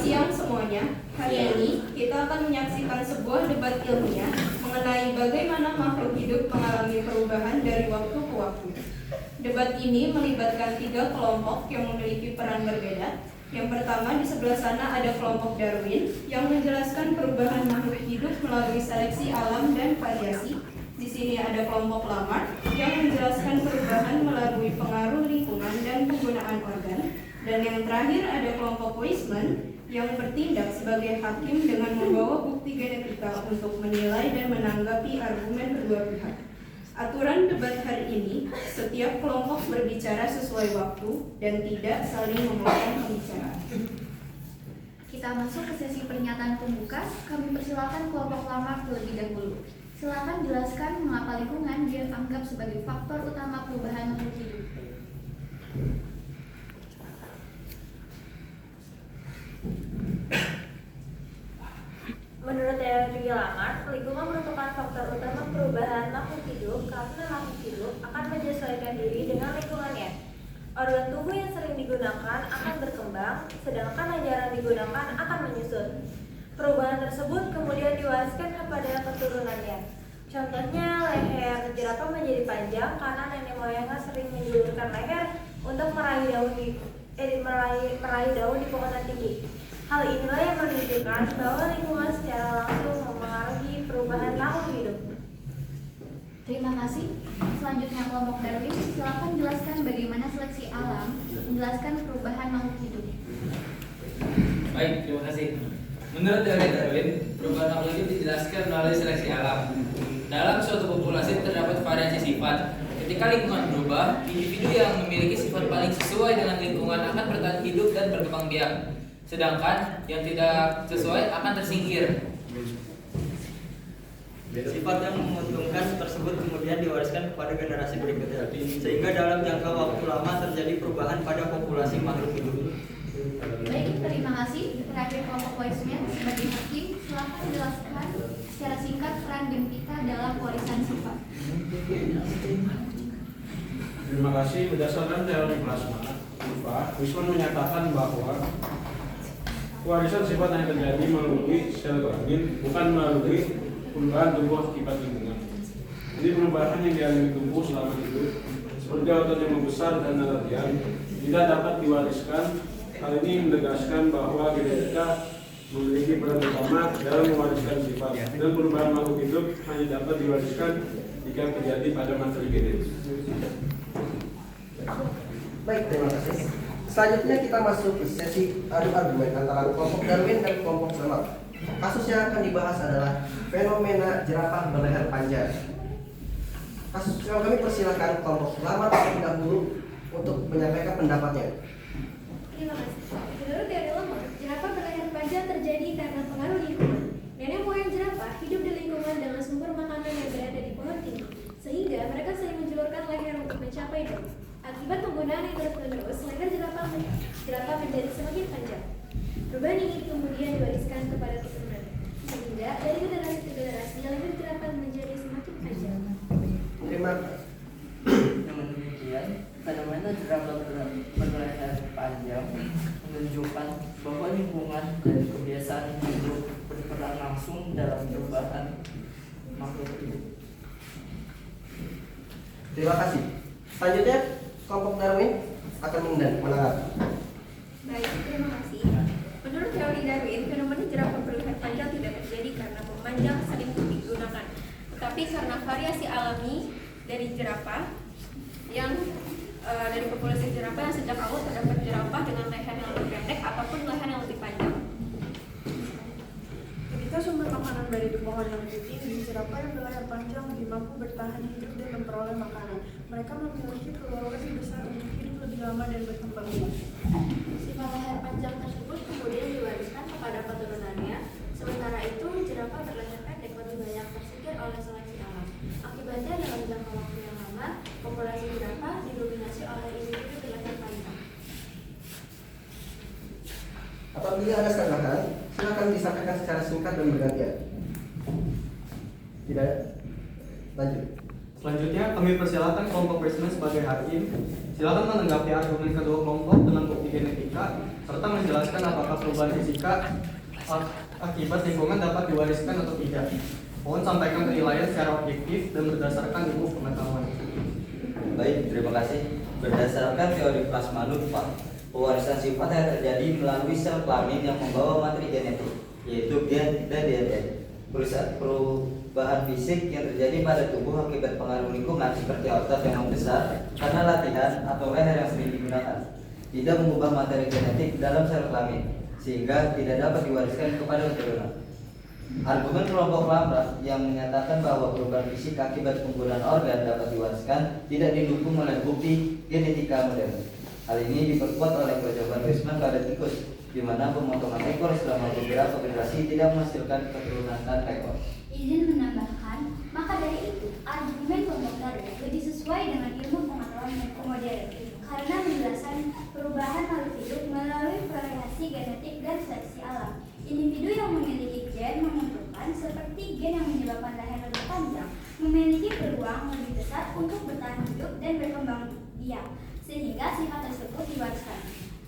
siang semuanya. Hari ini kita akan menyaksikan sebuah debat ilmiah mengenai bagaimana makhluk hidup mengalami perubahan dari waktu ke waktu. Debat ini melibatkan 3 kelompok yang memiliki peran berbeda. Yang pertama, di sebelah sana ada kelompok Darwin yang menjelaskan perubahan makhluk hidup melalui seleksi alam dan variasi. Di sini ada kelompok Lamarck yang menjelaskan perubahan melalui pengaruh lingkungan dan penggunaan organ. Dan yang terakhir ada kelompok Weismann yang bertindak sebagai hakim dengan membawa bukti genetika untuk menilai dan menanggapi argumen kedua pihak. Aturan debat hari ini, setiap kelompok berbicara sesuai waktu dan tidak saling memotong pembicaraan. Kita masuk ke sesi pernyataan pembuka. Kami persilakan kelompok Lamarck terlebih dahulu. Silakan jelaskan mengapa lingkungan dianggap sebagai faktor utama perubahan makhluk hidup. Menurut teori Lamarck, lingkungan merupakan faktor utama perubahan makhluk hidup karena makhluk hidup akan menyesuaikan diri dengan lingkungannya. Organ tubuh yang sering digunakan akan berkembang, sedangkan yang jarang digunakan akan menyusut. Perubahan tersebut kemudian diwariskan kepada keturunannya. Contohnya, leher jerapah menjadi panjang karena nenek moyangnya sering menjulurkan leher untuk meraih daun di pohonan tinggi. Hal inilah yang menunjukkan bahwa lingkungan secara langsung mempengaruhi perubahan makhluk hidup. Terima kasih. Selanjutnya kelompok Darwin, silakan jelaskan bagaimana seleksi alam menjelaskan perubahan makhluk hidup. Baik, terima kasih. Menurut teori Darwin, perubahan makhluk hidup dijelaskan melalui seleksi alam. Dalam suatu populasi terdapat variasi sifat. Ketika lingkungan berubah, individu yang memiliki sifat paling sesuai dengan lingkungan akan bertahan hidup dan berkembang biak. Sedangkan yang tidak sesuai akan tersingkir. Sifat yang menguntungkan tersebut kemudian diwariskan kepada generasi berikutnya, sehingga dalam jangka waktu lama terjadi perubahan pada populasi makhluk hidup. Baik, terima kasih. Terakhir kelompok Weismann sebagai hakim, silakan jelaskan secara singkat peran genetika dalam warisan sifat. Terima kasih. Berdasarkan teori plasma, Weismann menyatakan bahwa warisan sifat yang terjadi melalui sel kelamin, bukan melalui perubahan tubuh akibat lingkungan. Jadi perubahan yang dialami tubuh selama hidup, seperti otot yang membesar dan latihan, tidak dapat diwariskan. Hal ini menegaskan bahwa genetika memiliki peran utama dalam mewariskan sifat, dan perubahan makhluk hidup hanya dapat diwariskan jika terjadi pada materi genetis. Baik, terima kasih. Selanjutnya kita masuk ke sesi adu argumen antara kelompok Darwin dan kelompok Lamarck. Kasus yang akan dibahas adalah fenomena jerapah berleher panjang. Kami persilakan kelompok Lamarck terlebih dahulu untuk menyampaikan pendapatnya. Terima kasih. Menurut teori Lamarck, jerapah berleher panjang terjadi karena pengaruh lingkungan. Nenek moyang jerapah hidup di lingkungan dengan sumber makanan yang berada di pohon tinggi, sehingga mereka sering menjulurkan leher untuk mencapai daun. Akibat penggunaan yang terus-menerus, leher jerapah menjadi semakin panjang. Perubahan ini kemudian diwariskan kepada keturunan, sehingga dari generasi ke generasi leher jerapah menjadi semakin panjang. Terima kasih. Namun demikian, fenomena jerapah berleher panjang menunjukkan bahwa lingkungan dan kebiasaan hidup berperan langsung dalam perubahan makhluk hidup. Terima kasih. Selanjutnya, kelompok Darwin akan menanggapi. Baik, terima kasih. Menurut teori Darwin, fenomena jerapah berleher panjang tidak terjadi karena memanjang sering digunakan, tetapi karena variasi alami dari jerapah yang dari populasi jerapah yang sejak awal terdapat jerapah dengan leher yang lebih pendek ataupun leher yang lebih panjang. Ketika sumber makanan dari pohon yang lebih tinggi, jerapah yang berleher panjang lebih mampu bertahan hidup dan memperoleh makanan. Mereka memiliki peluang lebih besar untuk hidup lebih lama dan berkembang biak. Sifat leher panjang tersebut kemudian diwariskan kepada keturunannya. Sementara itu, jerapah berleher pendek lebih banyak tersingkir oleh seleksi alam. Akibatnya dalam jangka waktu yang lama, populasi jerapah didominasi oleh individu berleher panjang. Apabila ada tambahan, silakan disampaikan secara singkat dan bergantian. Tidak, lanjut. Selanjutnya, kami persilakan kelompok Weismann sebagai hakim. Silakan menanggapi argumen kedua kelompok dengan bukti genetika serta menjelaskan apakah perubahan fisika akibat lingkungan dapat diwariskan atau tidak. Mohon sampaikan penilaian secara objektif dan berdasarkan ilmu pengetahuan. Baik, terima kasih. Berdasarkan teori plasma nutfah, pewarisan sifat yang terjadi melalui sel kelamin yang membawa materi genetik, yaitu gen dan DNA. Perubahan fisik yang terjadi pada tubuh akibat pengaruh lingkungan seperti otot yang membesar karena latihan atau leher yang sering digunakan tidak mengubah materi genetik dalam sel kelamin sehingga tidak dapat diwariskan kepada keturunan. Argumen kelompok Lamra yang menyatakan bahwa perubahan fisik akibat penggunaan organ dapat diwariskan tidak didukung oleh bukti genetika modern. Hal ini diperkuat oleh percobaan Weismann pada tikus, di mana pemotongan ekor selama beberapa generasi tidak menghasilkan keturunan tanpa ekor. Izin menambahkan, maka dari itu argumen kelompok Darwin lebih sesuai dengan ilmu pengetahuan dan modern karena menjelaskan perubahan makhluk hidup melalui variasi genetik dan seleksi alam. Individu yang memiliki gen menentukan seperti gen yang menyebabkan leher lebih panjang memiliki peluang lebih besar untuk bertahan hidup dan berkembang biak, sehingga sifat tersebut diwariskan.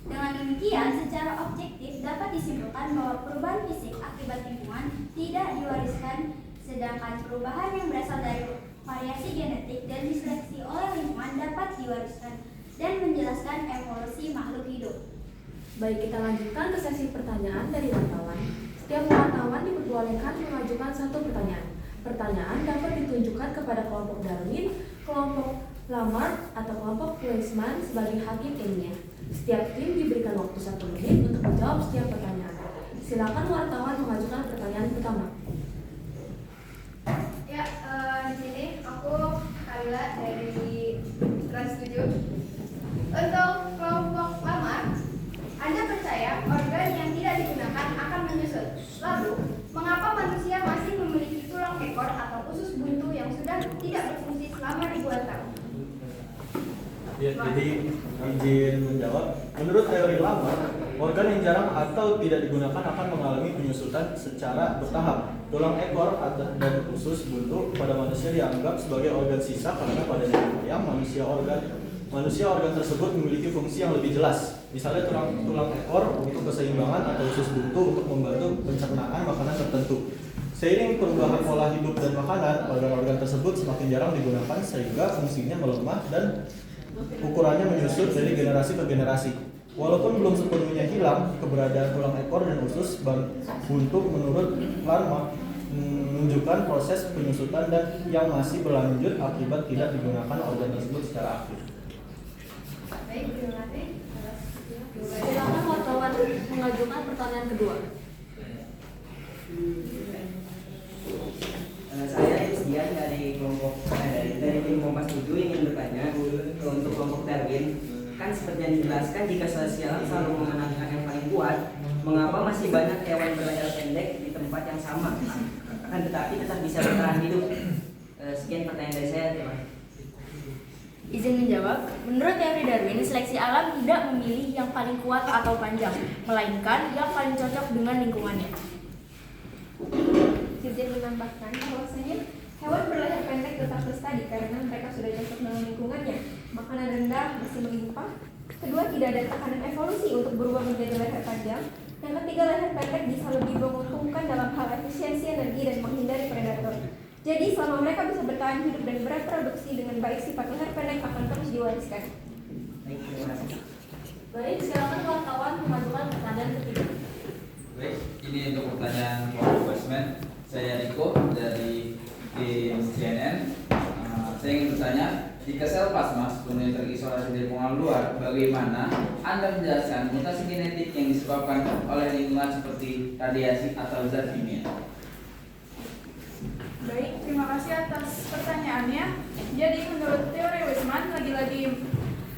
Dengan demikian, secara objektif dapat disimpulkan bahwa perubahan fisik akibat lingkungan tidak diwariskan, sedangkan perubahan yang berasal dari variasi genetik dan diseleksi oleh lingkungan dapat diwariskan dan menjelaskan evolusi makhluk hidup. Baik, kita lanjutkan ke sesi pertanyaan dari wartawan. Setiap wartawan diperbolehkan mengajukan satu pertanyaan. Pertanyaan dapat ditunjukkan kepada kelompok Darwin, kelompok Lamarck, atau kelompok Weismann sebagai hakim ilmiah. Setiap tim diberikan waktu 1 menit untuk menjawab setiap pertanyaan. Silakan wartawan mengajukan pertanyaan pertama. Ya, di sini aku Kalila dari Trans 7. Untuk kelompok Lamarck, Anda percaya organ yang tidak digunakan akan menyusut. Lalu, mengapa manusia masih memiliki tulang ekor atau usus buntu yang sudah tidak berfungsi selama ribuan tahun? Ya, jadi izin menjawab. Menurut teori Lamarck, organ yang jarang atau tidak digunakan akan mengalami penyusutan secara bertahap. Tulang ekor dan usus buntu pada manusia dianggap sebagai organ sisa karena pada nenek moyang manusia organ tersebut memiliki fungsi yang lebih jelas. Misalnya tulang ekor untuk keseimbangan atau usus buntu untuk membantu pencernaan makanan tertentu. Seiring perubahan pola hidup dan makanan, organ-organ tersebut semakin jarang digunakan sehingga fungsinya melemah dan ukurannya menyusut dari generasi ke generasi. Walaupun belum sepenuhnya hilang, keberadaan tulang ekor dan usus buntu menurut Lamarck menunjukkan proses penyusutan dan yang masih berlanjut akibat tidak digunakan organ tersebut secara aktif. Baik, terima kasih. Silakan wartawan mengajukan pertanyaan kedua. Saya Isdian dari tim Kompas 7 ingin bertanya untuk kelompok Darwin. Kan seperti yang dijelaskan, jika seleksi alam selalu memenangkan yang paling kuat, mengapa masih banyak hewan berlayar pendek di tempat yang sama, akan tetapi tetap bisa bertahan hidup? Sekian pertanyaan dari saya, terima kasih. Izin menjawab, menurut teori Darwin, seleksi alam tidak memilih yang paling kuat atau panjang, melainkan yang paling cocok dengan lingkungannya. Izin menambahkan bahwasanya hewan berlayar pendek tetap lestari karena mereka sudah cocok dengan lingkungannya. Makanan rendah masih melimpah. Kedua, tidak ada tekanan evolusi untuk berubah menjadi leher panjang. Yang ketiga, leher pendek bisa lebih menguntungkan dalam hal efisiensi energi dan menghindari predator. Jadi selama mereka bisa bertahan hidup dan bereproduksi dengan baik, sifat leher pendek akan terus diwariskan. Baik, terima kasih. Baik, silakan wartawan mengajukan pertanyaan ketiga. Baik, ini untuk pertanyaan kelompok Weismann. Saya Riko dari tim CNN. Saya ingin bertanya, jika sel plasma sepenuhnya terisolasi dari pengaruh luar, bagaimana Anda menjelaskan mutasi genetik yang disebabkan oleh lingkungan seperti radiasi atau zat kimia? Baik, terima kasih atas pertanyaannya. Jadi menurut teori Weismann, lagi-lagi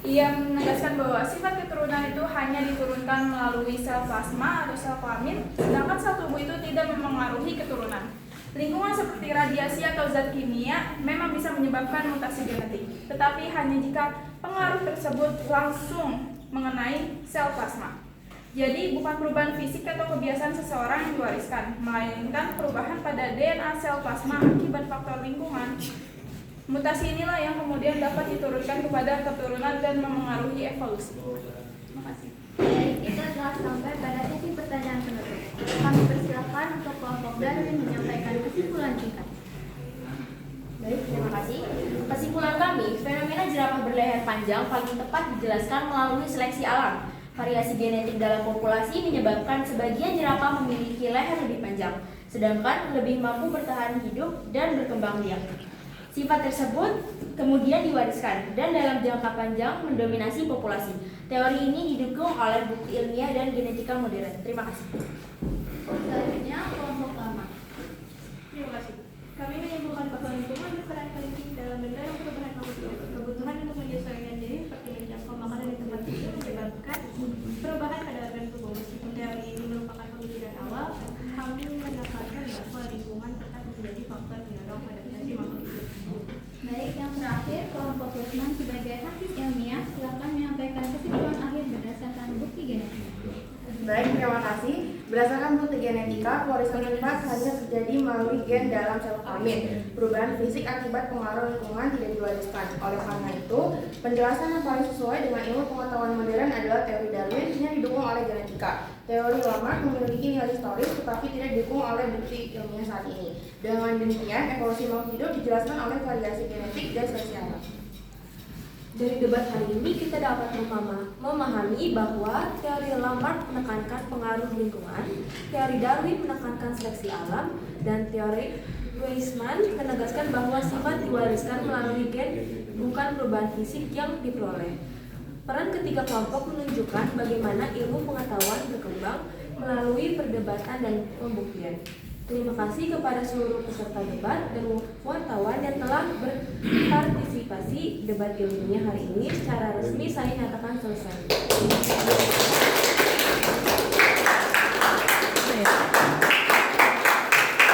ia menegaskan bahwa sifat keturunan itu hanya diturunkan melalui sel plasma atau sel kelamin, sedangkan sel tubuh itu tidak memengaruhi keturunan. Lingkungan seperti radiasi atau zat kimia memang bisa menyebabkan mutasi genetik, tetapi hanya jika pengaruh tersebut langsung mengenai sel plasma. Jadi bukan perubahan fisik atau kebiasaan seseorang yang diwariskan, melainkan perubahan pada DNA sel plasma akibat faktor lingkungan. Mutasi inilah yang kemudian dapat diturunkan kepada keturunan dan memengaruhi evolusi. Terima kasih. Baik, kita telah sampai pada sesi pertanyaan penutup. Kami persilakan untuk kelompok Darwin menyampaikan kesimpulan singkat. Baik, terima kasih. Kesimpulan kami, fenomena jerapah berleher panjang paling tepat dijelaskan melalui seleksi alam. Variasi genetik dalam populasi menyebabkan sebagian jerapah memiliki leher lebih panjang, sedangkan lebih mampu bertahan hidup dan berkembang biak. Sifat tersebut kemudian diwariskan dan dalam jangka panjang mendominasi populasi. Teori ini didukung oleh bukti ilmiah dan genetika modern. Terima kasih. Selanjutnya, kelompok lama. Terima kasih. Kami menyimpulkan bahwa lingkungan berperan penting dalam mendorong perubahan makhluk hidup. Kebutuhan untuk menyesuaikan diri seperti menjangkau makanan di tempat tidur menyebabkan perubahan pada organ tubuh. Meskipun teori ini merupakan pemikiran awal, kami menekankan bahwa lingkungan tetap menjadi faktor pendorong adaptasi makhluk hidup. Baik, yang terakhir, kelompok Wisman sebagai hakik ilmiah, silakan menyampaikan kesimpulan akhir berdasarkan bukti genetik. Baik, terima kasih. Berdasarkan bukti genetika, warisan sifat hanya terjadi melalui gen dalam sel kelamin. Perubahan fisik akibat pengaruh lingkungan tidak diwariskan. Oleh karena itu, penjelasan yang paling sesuai dengan ilmu pengetahuan modern adalah teori Darwin yang didukung oleh genetika. Teori Lamarck memiliki nilai historis tetapi tidak didukung oleh bukti ilmiah saat ini. Dengan demikian, evolusi makhluk hidup dijelaskan oleh variasi genetik dan seleksi alam. Dari debat hari ini kita dapat memahami bahwa teori Lamarck menekankan pengaruh lingkungan, teori Darwin menekankan seleksi alam, dan teori Weismann menegaskan bahwa sifat diwariskan melalui gen, bukan perubahan fisik yang diperoleh. Peran ketiga kelompok menunjukkan bagaimana ilmu pengetahuan berkembang melalui perdebatan dan pembuktian. Terima kasih kepada seluruh peserta debat dan wartawan yang telah berpartisipasi debat ilmiah hari ini. Secara resmi saya nyatakan selesai.